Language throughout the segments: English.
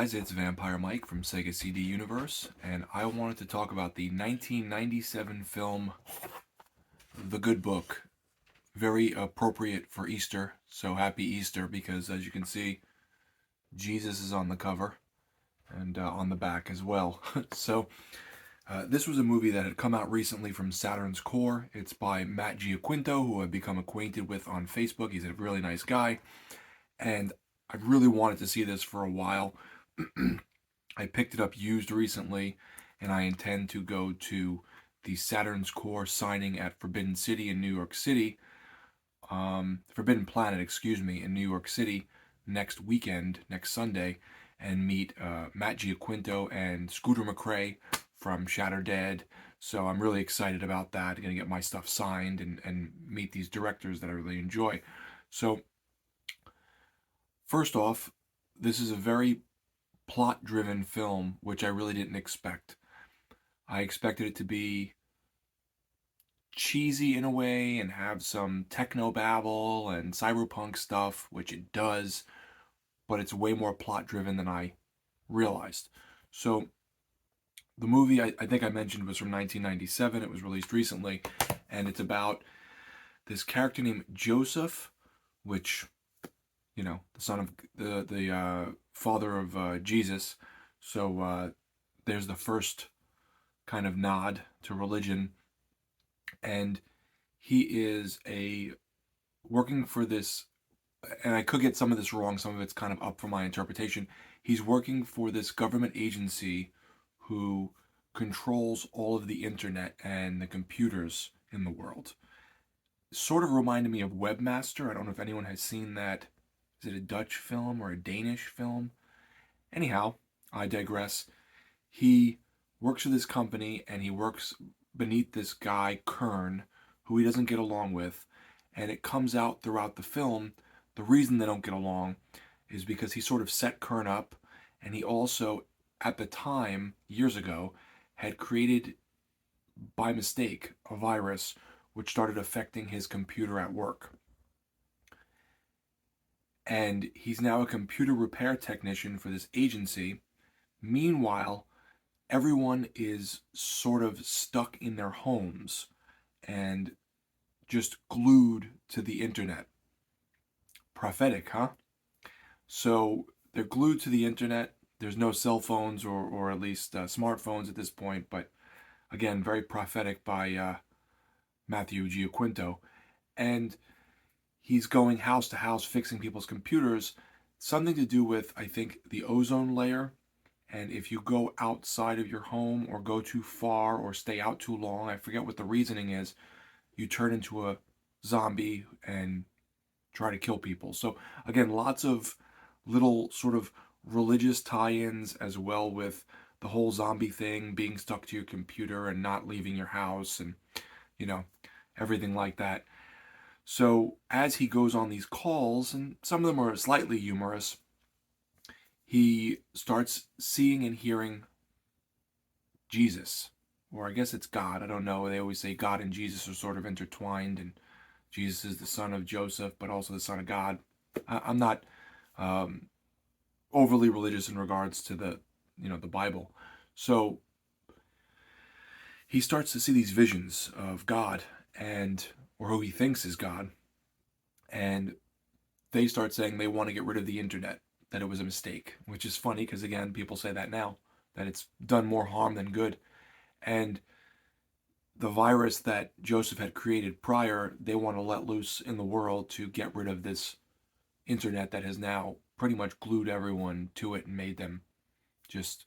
guys, it's Vampire Mike from Sega CD Universe, and I wanted to talk about the 1997 film The Good Book. Very appropriate for Easter, so happy Easter, because as you can see, Jesus is on the cover and on the back as well. This was a movie that had come out recently from Saturn's Core. It's by Matt Giaquinto, who I've become acquainted with on Facebook. He's a really nice guy, and I really wanted to see this for a while. I picked it up used recently, and I intend to go to the Saturn's Core signing at Forbidden City in New York City, Forbidden Planet, excuse me, in New York City next weekend, next Sunday, and meet Matt Giaquinto and Scooter McCrae from Shatter Dead. So I'm really excited about that. I'm going to get my stuff signed and meet these directors that I really enjoy. So first off, this is a very plot-driven film, which I really didn't expect. I expected it to be cheesy in a way and have some techno-babble and cyberpunk stuff, which it does, but it's way more plot-driven than I realized. So the movie, I think I mentioned, was from 1997. It was released recently, and it's about this character named Joseph, which, you know, the son of the father of Jesus. So there's the first kind of nod to religion, and he is working for this, and I could get some of this wrong, some of it's kind of up for my interpretation. He's working for this government agency who controls all of the internet and the computers in the world. Sort of reminded me of Webmaster. I don't know if anyone has seen that. Is it a Dutch film or a Danish film? Anyhow, I digress. He works for this company, and he works beneath this guy, Kern, who he doesn't get along with. And it comes out throughout the film, the reason they don't get along is because he sort of set Kern up, and he also, at the time, years ago, had created, by mistake, a virus which started affecting his computer at work. And he's now a computer repair technician for this agency. Meanwhile, everyone is sort of stuck in their homes and just glued to the internet. Prophetic, huh? So they're glued to the internet. There's no cell phones or at least smartphones at this point, but again, very prophetic by Matthew Giaquinto. And he's going house to house fixing people's computers. Something to do with, I think, the ozone layer. And if you go outside of your home or go too far or stay out too long, I forget what the reasoning is, you turn into a zombie and try to kill people. So again, lots of little sort of religious tie-ins, as well with the whole zombie thing, being stuck to your computer and not leaving your house, and, you know, everything like that. So as he goes on these calls, and some of them are slightly humorous, he starts seeing and hearing Jesus, or I guess it's God. I don't know. They always say God and Jesus are sort of intertwined, and Jesus is the son of Joseph, but also the son of God. I'm not overly religious in regards to the Bible. So he starts to see these visions of God, or who he thinks is God, and they start saying they want to get rid of the internet, that it was a mistake, which is funny because, again, people say that now, that it's done more harm than good. And the virus that Joseph had created prior, they want to let loose in the world to get rid of this internet that has now pretty much glued everyone to it and made them just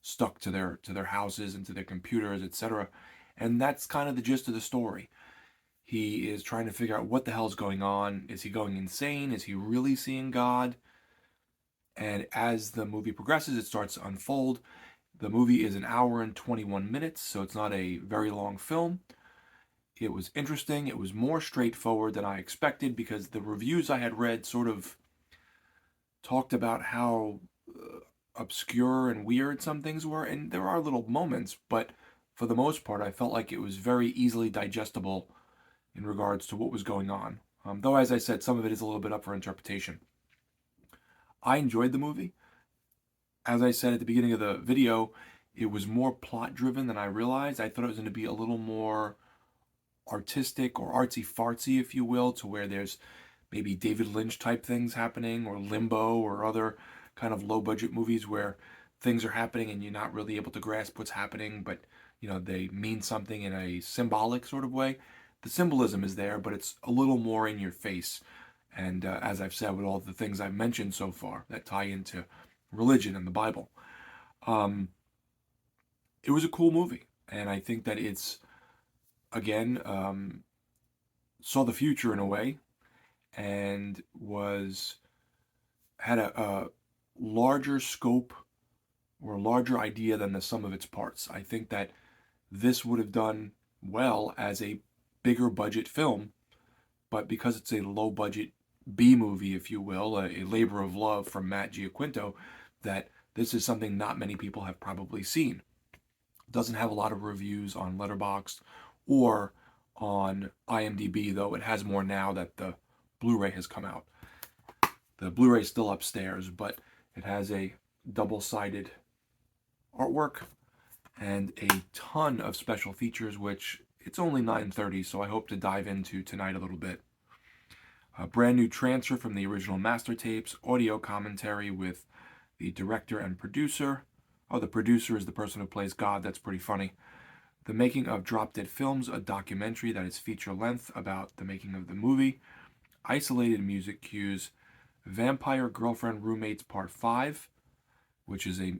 stuck to their houses and to their computers, etc. And that's kind of the gist of the story. He is trying to figure out what the hell's going on. Is he going insane? Is he really seeing God? And as the movie progresses, it starts to unfold. The movie is 1 hour and 21 minutes, so it's not a very long film. It was interesting. It was more straightforward than I expected, because the reviews I had read sort of talked about how obscure and weird some things were, and there are little moments, but for the most part, I felt like it was very easily digestible in regards to what was going on. Though, as I said, some of it is a little bit up for interpretation. I enjoyed the movie. as I said at the beginning of the video, it was more plot driven than I realized. I thought it was going to be a little more artistic or artsy fartsy, if you will, to where there's maybe David Lynch type things happening, or Limbo, or other kind of low budget movies where things are happening and you're not really able to grasp what's happening, but they mean something in a symbolic sort of way. The symbolism is there, but it's a little more in your face. And as I've said, with all the things I've mentioned so far that tie into religion and the Bible, um, it was a cool movie, and I think that it's again saw the future in a way, and was had a larger scope or a larger idea than the sum of its parts. I think that this would have done well as a bigger budget film, but because it's a low budget B movie, if you will, a labor of love from Matt Giaquinto, that this is something not many people have probably seen. It doesn't have a lot of reviews on Letterboxd or on IMDb, though it has more now that the Blu-ray has come out. The Blu-ray is still upstairs, but it has a double-sided artwork and a ton of special features, which it's only 9:30, so I hope to dive into tonight a little bit. A brand new transfer from the original master tapes, audio commentary with the director and producer. Oh, the producer is the person who plays God. That's pretty funny. The Making of Drop Dead Films, a documentary that is feature length about the making of the movie. Isolated music cues. Vampire Girlfriend Roommates Part 5, which is a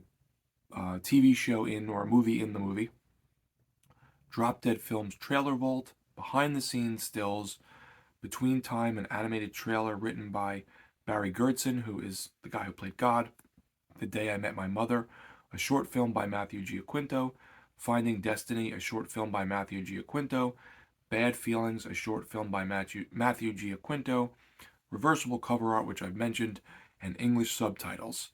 TV show in or a movie in the movie. Drop Dead Films Trailer Vault, behind the scenes stills, between time an animated trailer written by Barry Gertson, who is the guy who played God. The Day I Met My Mother, a short film by Matthew Giaquinto. Finding Destiny, a short film by Matthew Giaquinto. Bad Feelings, a short film by Matthew Giaquinto. Reversible cover art, which I've mentioned, and English subtitles.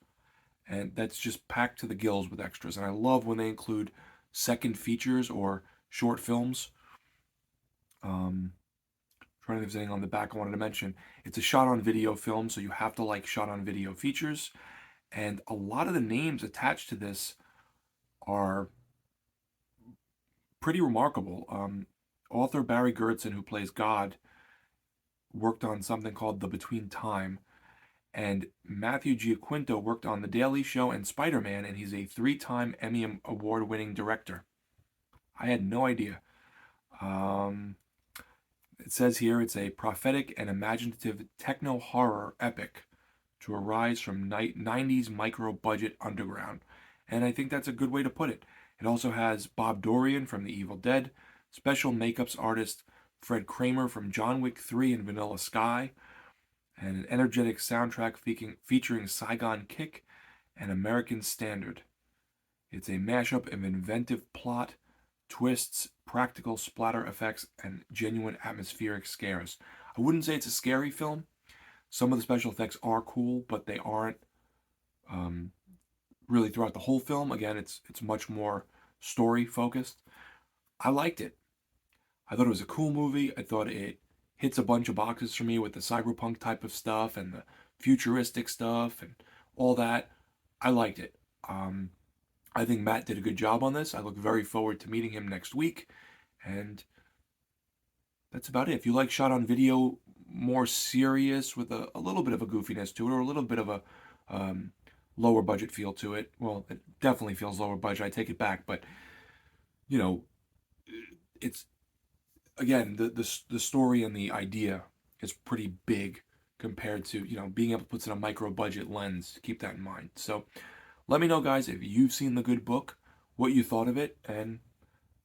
And that's just packed to the gills with extras. And I love when they include second features or short films. Trying to think if there's anything on the back I wanted to mention. It's a shot on video film, so you have to like shot on video features. And a lot of the names attached to this are pretty remarkable. Author Barry Gertson, who plays God, worked on something called The Between Time. And Matthew Giaquinto worked on The Daily Show and Spider-Man, and he's a 3-time Emmy Award-winning director. I had no idea. It says here it's a prophetic and imaginative techno-horror epic to arise from 90s micro-budget underground. And I think that's a good way to put it. It also has Bob Dorian from The Evil Dead, special makeups artist Fred Kramer from John Wick 3 and Vanilla Sky, and an energetic soundtrack featuring Saigon Kick and American Standard. It's a mashup of inventive plot, twists, practical splatter effects, and genuine atmospheric scares. I wouldn't say it's a scary film. Some of the special effects are cool, but they aren't really throughout the whole film. Again, it's much more story focused. I liked it. I thought it was a cool movie. I thought it hits a bunch of boxes for me with the cyberpunk type of stuff and the futuristic stuff and all that. I liked it. I think Matt did a good job on this. I look very forward to meeting him next week. And that's about it. If you like shot on video, more serious with a little bit of a goofiness to it, or a little bit of a lower budget feel to it. Well, it definitely feels lower budget. I take it back. But, it's, again, the story and the idea is pretty big compared to, being able to put in a micro budget lens. Keep that in mind. So let me know, guys, if you've seen The Good Book, what you thought of it, and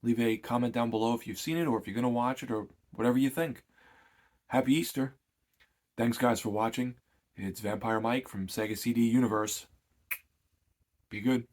leave a comment down below if you've seen it or if you're going to watch it or whatever you think. Happy Easter. Thanks, guys, for watching. It's Vampire Mike from Sega CD Universe. Be good.